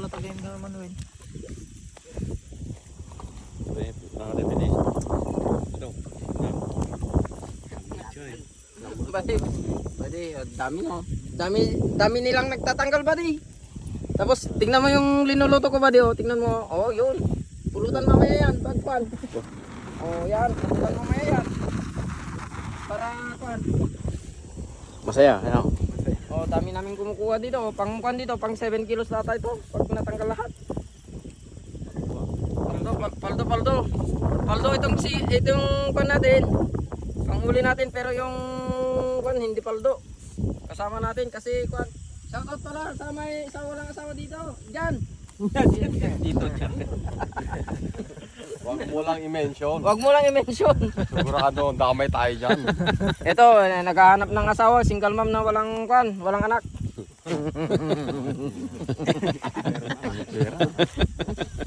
natagay mo naman Manuel. Buddy, dami no. Dami nilang nagtatanggal buddy. Tapos tingnan mo yung linuluto ko buddy, oh. Tingnan mo. Oh, yun. Pulutan mamaya yan, pagpan. Oh, yan, pulutan mamaya yan. Para pan. Masaya, ano? Oh, dami namin kumukuha dito. Oh. Pang dito, pang 7 kilos data ito pag natanggal lahat. Paldo itong pan natin. Panghuli natin pero yung pan hindi paldo. Kasama natin kasi pan. Shoutout pala sa may walang asawa dito. Diyan. Dito dyan. Huwag mo lang i-mention. Wag mo lang i-mention. Sigurado damay tayo dyan. Ito, naghahanap ng asawa, single mom na walang anak.